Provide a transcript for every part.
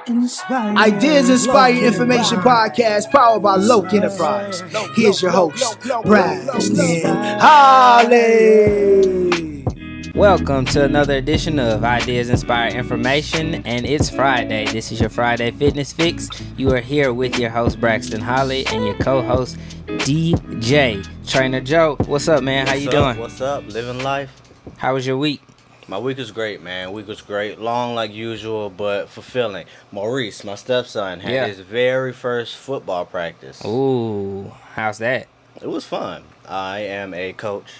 Ideas Inspired Information Podcast powered by Loke Enterprise. Here's your host, Braxton Holly. Welcome to another edition of Ideas Inspired Information, and it's Friday. This is your Friday Fitness Fix. You are here with your host, Braxton Holly, and your co-host, DJ Trainer Joe. What's up, man? How you doing? What's up? Living life. How was your week? My week was great, man. Week was great. Long like usual, but fulfilling. Maurice, my stepson, had his very first football practice. Ooh, how's that? It was fun. I am a coach.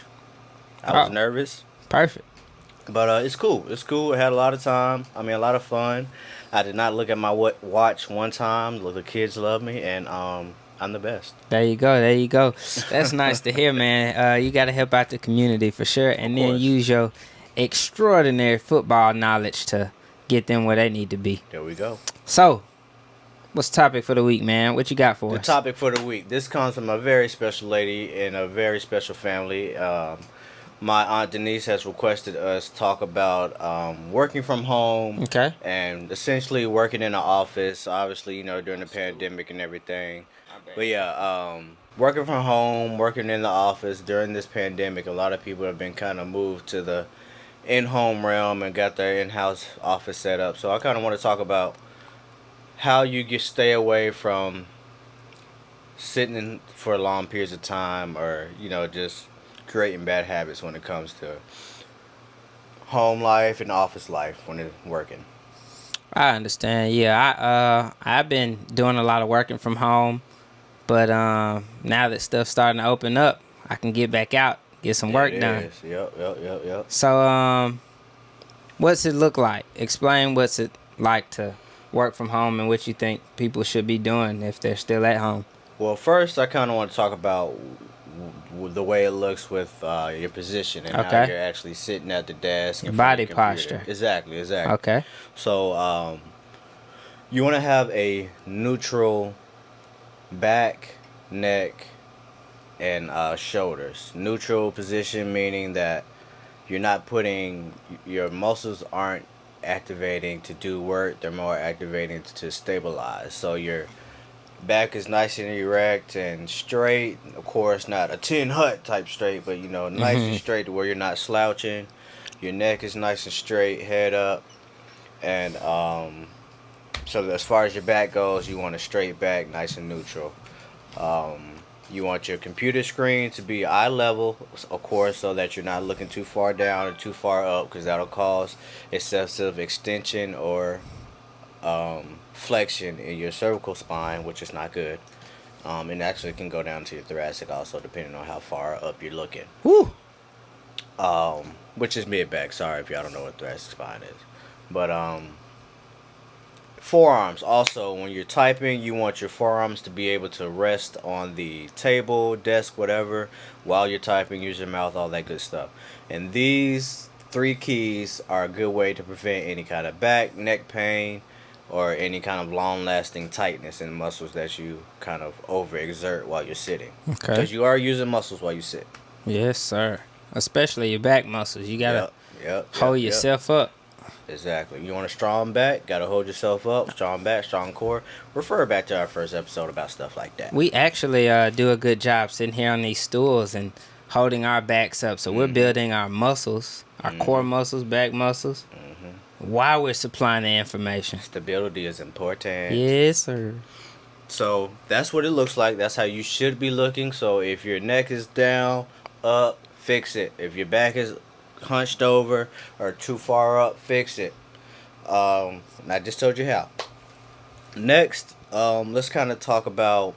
I was nervous. Perfect. But it's cool. It's cool. I had a lot of time. I mean, a lot of fun. I did not look at my watch one time. The kids love me, and I'm the best. There you go. There you go. That's nice to hear, man. You got to help out the community for sure, and then use your extraordinary football knowledge to get them where they need to be. There we go. So, what's the topic for the week, man? What you got for us? The topic for the week. This comes from a very special lady in a very special family. My Aunt Denise has requested us talk about working from home. Okay. And essentially working in an office, obviously, during the pandemic and everything. But yeah, working from home, working in the office during this pandemic, a lot of people have been kind of moved to the in-home realm and got their in-house office set up. So I kind of want to talk about how you stay away from sitting for long periods of time or, just creating bad habits when it comes to home life and office life when it's working. I understand. Yeah, I've been doing a lot of working from home, but now that stuff's starting to open up, I can get back out, get some work done. Yep. So, what's it look like? Explain what's it like to work from home and what you think people should be doing if they're still at home. Well, first, I kind of want to talk about the way it looks with your position and how you're actually sitting at the desk. Your body posture. Exactly. Okay. So, you want to have a neutral back, neck, and shoulders. Neutral position meaning that you're not putting, your muscles aren't activating to do work, they're more activating to stabilize. So your back is nice and erect and straight. Of course, not a tin hut type straight, but nice and straight to where you're not slouching. Your neck is nice and straight, head up. And so as far as your back goes, you want a straight back, nice and neutral. You want your computer screen to be eye level, of course, so that you're not looking too far down or too far up, because that'll cause excessive extension or flexion in your cervical spine, which is not good. And actually can go down to your thoracic also, depending on how far up you're looking. Woo! Which is mid-back. Sorry if y'all don't know what thoracic spine is. But forearms also, when you're typing, you want your forearms to be able to rest on the table, desk, whatever, while you're typing. Use your mouth, all that good stuff. And these 3 keys are a good way to prevent any kind of back, neck pain, or any kind of long-lasting tightness in muscles that you kind of overexert while you're sitting. Okay. Because you are using muscles while you sit. Yes, sir. Especially your back muscles. You gotta hold yourself up. Exactly. You want a strong back, gotta hold yourself up. Strong back, strong core. Refer back to our first episode about stuff like that. We actually do a good job sitting here on these stools and holding our backs up. So we're building our muscles, our core muscles, back muscles, while we're supplying the information. Stability is important. Yes, sir. So that's what it looks like. That's how you should be looking. So if your neck is down, up, fix it. If your back is hunched over or too far up, fix it. I just told you how. Next, let's kind of talk about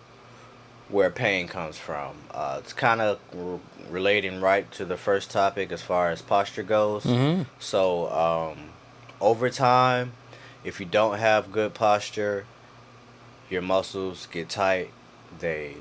where pain comes from. It's kind of relating right to the first topic as far as posture goes. So over time, if you don't have good posture, your muscles get tight. They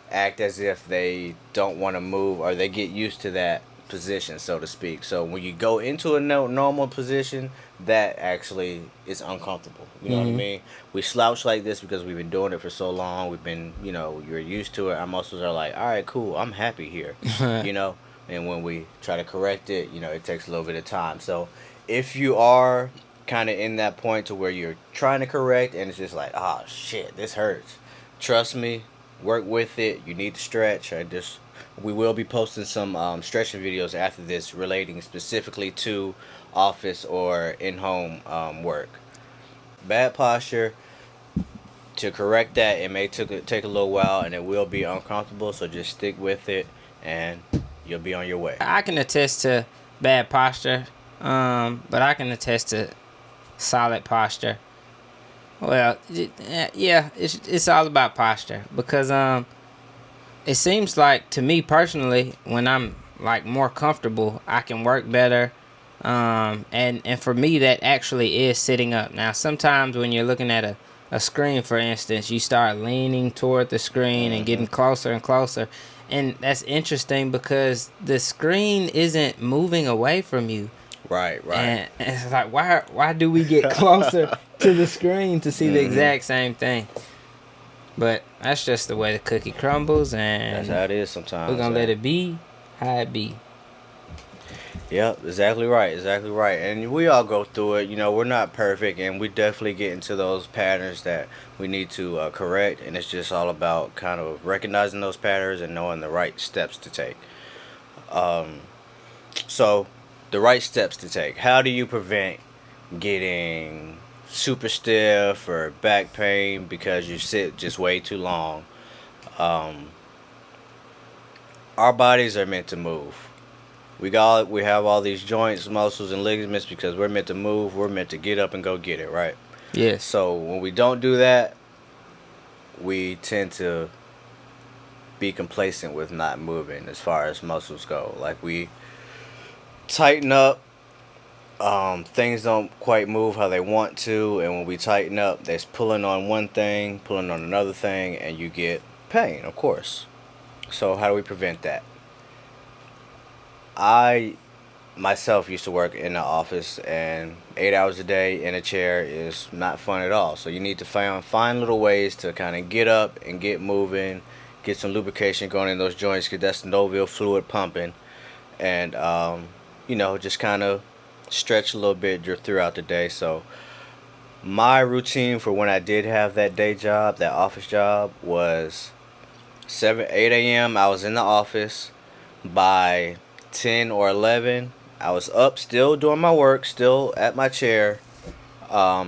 act as if they don't want to move, or they get used to that position, so to speak. So when you go into a normal position, that actually is uncomfortable. You know what I mean? We slouch like this because we've been doing it for so long. We've been, you're used to it. Our muscles are like, all right, cool, I'm happy here. And when we try to correct it, it takes a little bit of time. So if you are kind of in that point to where you're trying to correct and it's just like, oh shit, this hurts. Trust me, work with it. You need to stretch. We will be posting some stretching videos after this relating specifically to office or in-home work. Bad posture, to correct that, it may take a little while and it will be uncomfortable, so just stick with it and you'll be on your way. I can attest to bad posture, but I can attest to solid posture. Well, yeah, it's all about posture because it seems like to me personally, when I'm like more comfortable, I can work better. And for me, that actually is sitting up. Now, sometimes when you're looking at a screen, for instance, you start leaning toward the screen and getting closer and closer. And that's interesting because the screen isn't moving away from you. Right. And it's like, why do we get closer to the screen to see the exact same thing? But that's just the way the cookie crumbles, and that's how it is sometimes. We're going to let it be how it be. Yep, exactly right. And we all go through it. You know, we're not perfect, and we definitely get into those patterns that we need to correct. And it's just all about kind of recognizing those patterns and knowing the right steps to take. So, the right steps to take. How do you prevent getting super stiff or back pain because you sit just way too long? Our bodies are meant to move. We have all these joints, muscles, and ligaments because we're meant to move. We're meant to get up and go get it, right? Yes. So when we don't do that, we tend to be complacent with not moving as far as muscles go. Like we tighten up, things don't quite move how they want to, and when we tighten up, there's pulling on one thing, pulling on another thing, and you get pain, of course. So how do we prevent that? I myself used to work in the office, and 8 hours a day in a chair is not fun at all. So you need to find little ways to kind of get up and get moving, get some lubrication going in those joints, because that's synovial fluid pumping, and just kind of stretch a little bit throughout the day. So my routine for when I did have that day job, that office job, was 8 a.m. I was in the office. By 10 or 11, I was up, still doing my work, still at my chair,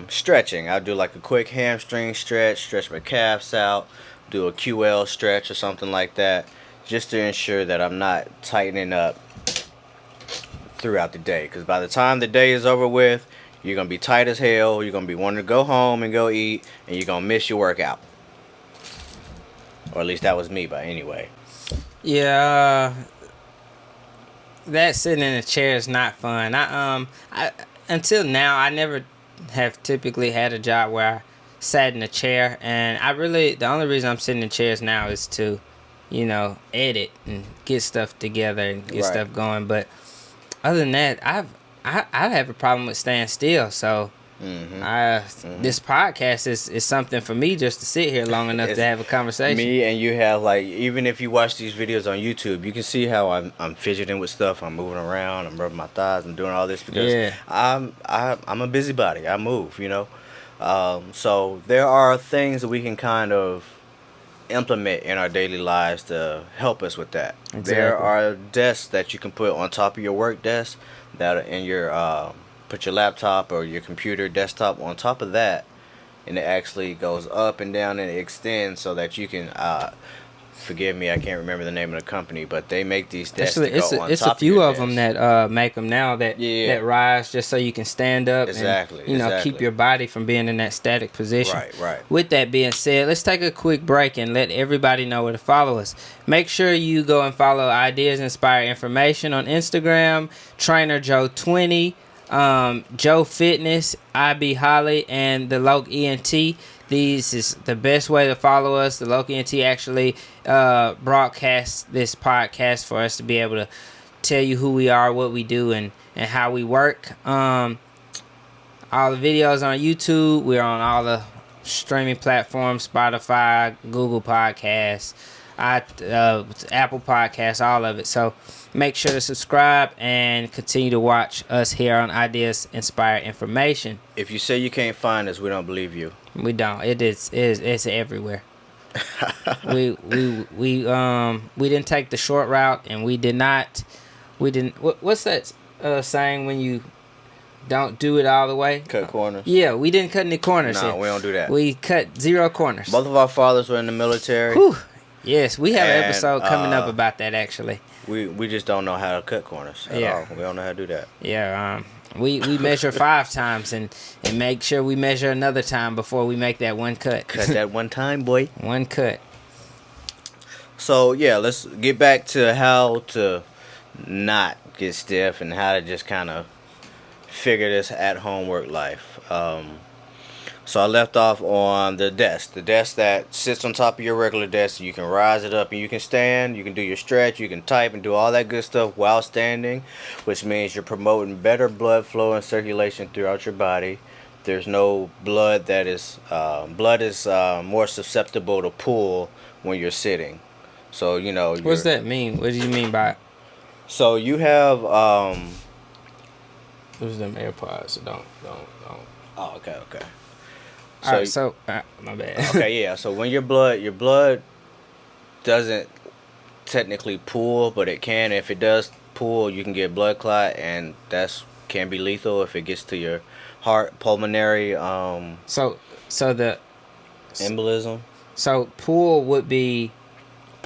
stretching. I'd do like a quick hamstring stretch my calves out, do a QL stretch or something like that, just to ensure that I'm not tightening up throughout the day. Because by the time the day is over with, you're going to be tight as hell, you're going to be wanting to go home and go eat, and you're going to miss your workout. Or at least that was me, but anyway. Yeah, that sitting in a chair is not fun. I until now I never have typically had a job where I sat in a chair, and the only reason I'm sitting in chairs now is to, edit and get stuff together and get stuff going. But other than that, I have a problem with staying still. So this podcast is something for me just to sit here long enough to have a conversation. Me and you have, like, even if you watch these videos on YouTube, you can see how I'm fidgeting with stuff. I'm moving around. I'm rubbing my thighs. I'm doing all this because I'm a busybody. I move, So there are things that we can kind of implement in our daily lives to help us with that. Exactly. There are desks that you can put on top of your work desk that are in your put your laptop or your computer desktop on top of that, and it actually goes up and down and it extends so that you can forgive me, I can't remember the name of the company, but they make these desks to go on top. It's a few of them that make them now that rise just so you can stand up and keep your body from being in that static position. Right. With that being said, let's take a quick break and let everybody know where to follow us. Make sure you go and follow Ideas Inspire Information on Instagram, Trainer Joe 20, Joe Fitness, IB Holly, and the Loke ENT. These is the best way to follow us. The Loke ENT actually broadcasts this podcast for us to be able to tell you who we are, what we do, and how we work. All the videos on YouTube. We're on all the streaming platforms, Spotify, Google Podcasts, Apple Podcasts, all of it. So make sure to subscribe and continue to watch us here on Ideas Inspire Information. If you say you can't find us, we don't believe you. We don't. It's everywhere. we didn't take the short route, and we didn't. What's that saying when you don't do it all the way? Cut corners. Yeah, we didn't cut any corners. No, we don't do that. We cut 0 corners. Both of our fathers were in the military. Whew. Yes, we have an And, episode coming up about that, actually. We just don't know how to cut corners at all. We don't know how to do that. Yeah, we measure 5 times and make sure we measure another time before we make that one cut. Cut that one time, boy. One cut. So, yeah, let's get back to how to not get stiff and how to just kind of figure this at-home work life. So I left off on the desk that sits on top of your regular desk. You can rise it up and you can stand, you can do your stretch, you can type and do all that good stuff while standing, which means you're promoting better blood flow and circulation throughout your body. There's no blood that is more susceptible to pull when you're sitting. So, you know, what does that mean? What do you mean by it? So you have Those them AirPods, so don't. Oh, okay. My bad. Okay, yeah. So when your blood doesn't technically pool, but it can. If it does pool, you can get blood clot, and can be lethal if it gets to your heart, pulmonary So the embolism. So pool would be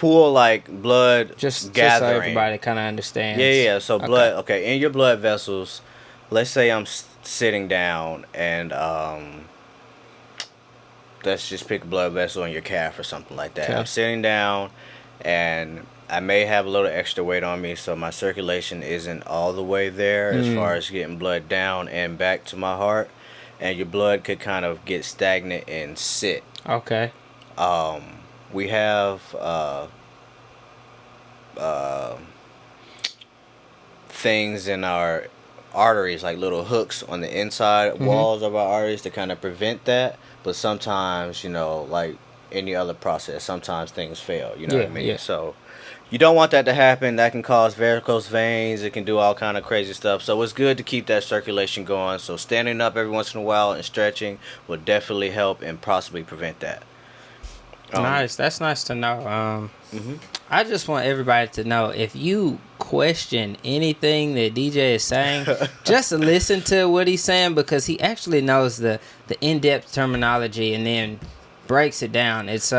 like blood just gathering. so everybody kind of understands. Yeah. So blood. Okay, in your blood vessels. Let's say I'm sitting down and let's just pick a blood vessel in your calf or something like that. Okay. I'm sitting down and I may have a little extra weight on me, so my circulation isn't all the way there as far as getting blood down and back to my heart, and your blood could kind of get stagnant and sit. Okay. We have things in our arteries, like little hooks on the inside walls of our arteries to kind of prevent that. But sometimes, you know, like any other process, sometimes things fail. You know what I mean? Yeah. So you don't want that to happen. That can cause varicose veins. It can do all kind of crazy stuff. So it's good to keep that circulation going. So standing up every once in a while and stretching will definitely help and possibly prevent that. Nice. That's nice to know. I just want everybody to know, if you question anything that DJ is saying, just listen to what he's saying, because he actually knows the in-depth terminology and then breaks it down. It's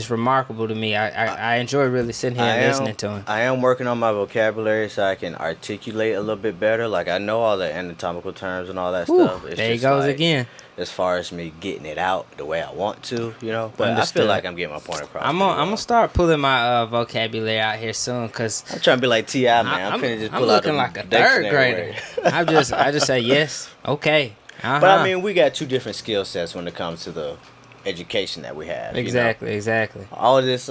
remarkable to me. I enjoy really sitting here and listening to him. I am working on my vocabulary so I can articulate a little bit better. Like, I know all the anatomical terms and all that stuff. It's there he just goes like, again. As far as me getting it out the way I want to, you know. But Understood. I feel like I'm getting my point across. I'm gonna start pulling my vocabulary out here soon, cause I'm trying to be like T.I., man. I'm finna just pull out looking the like a third grader. I just say yes, okay. But I mean, we got two different skill sets when it comes to the education that we have. Exactly, you know? exactly. All this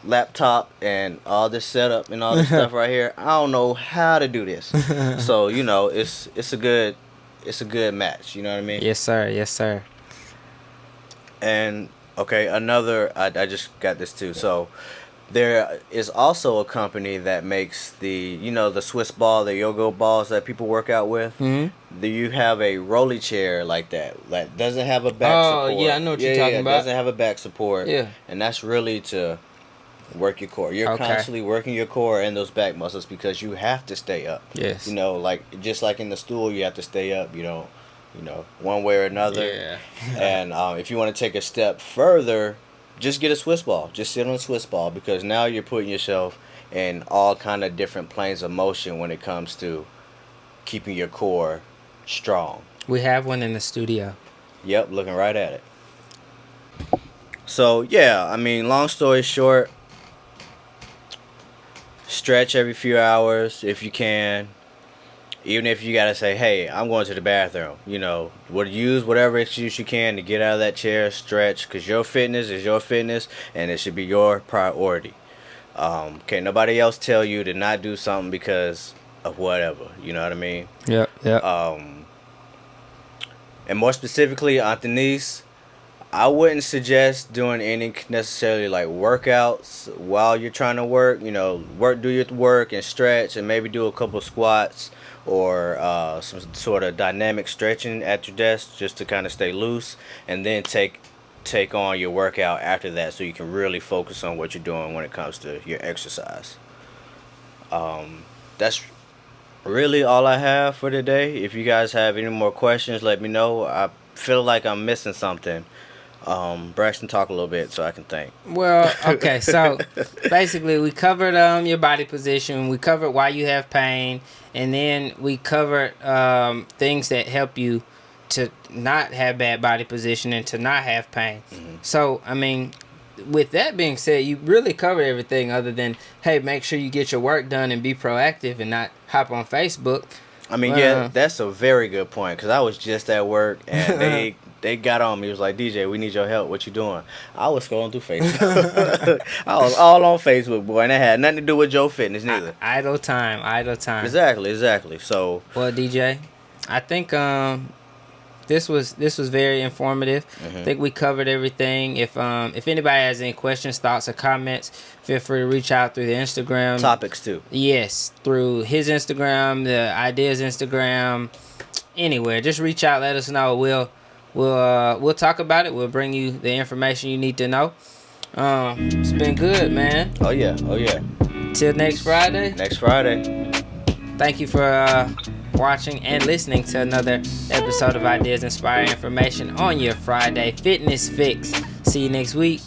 laptop and all this setup and all this stuff right here, I don't know how to do this. So, you know, it's a good match, you know what I mean? Yes, sir. Yes, sir. And okay, I just got this too. So there is also a company that makes the Swiss ball, the yoga balls that people work out with. Mm-hmm. You have a rolly chair like that doesn't have a back support. Oh, yeah, I know what you're talking about. Doesn't have a back support. Yeah. And that's really to work your core. You're constantly working your core and those back muscles because you have to stay up. Yes. You know, like just like in the stool, you have to stay up. You know, one way or another. Yeah. And if you want to take a step further, just get a Swiss ball. Just sit on a Swiss ball, because now you're putting yourself in all kind of different planes of motion when it comes to keeping your core strong. We have one in the studio. Yep, looking right at it. So yeah, I mean, long story short, stretch every few hours if you can. Even if you gotta say, hey, I'm going to the bathroom, use whatever excuse you can to get out of that chair, stretch, because your fitness is your fitness and it should be your priority. Can't nobody else tell you to not do something because of whatever, you know what I mean? Yeah. And more specifically, Aunt Denise, I wouldn't suggest doing any necessarily like workouts while you're trying to work. You know, do your work and stretch, and maybe do a couple squats or some sort of dynamic stretching at your desk just to kind of stay loose, and then take on your workout after that, so you can really focus on what you're doing when it comes to your exercise. That's really all I have for today. If you guys have any more questions, let me know. I feel like I'm missing something. Braxton, talk a little bit so I can think. Well, okay, so basically we covered your body position, we covered why you have pain, and then we covered things that help you to not have bad body position and to not have pain. Mm-hmm. So, I mean, with that being said, you really covered everything other than, hey, make sure you get your work done and be proactive and not hop on Facebook. I mean, yeah, that's a very good point, because I was just at work and they got on me. It was like, DJ, we need your help. What you doing? I was scrolling through Facebook. I was all on Facebook, boy, and it had nothing to do with Joe Fitness neither. Idle time. Exactly. So, well, DJ, I think this was very informative. Mm-hmm. I think we covered everything. If anybody has any questions, thoughts, or comments, feel free to reach out through the Instagram. Topics too. Yes, through his Instagram, the Ideas Instagram, anywhere. Just reach out, let us know. We'll talk about it. We'll bring you the information you need to know. It's been good, man. Oh yeah. Till next Friday. Thank you for watching and listening to another episode of Ideas Inspiring Information on your Friday Fitness Fix. See you next week.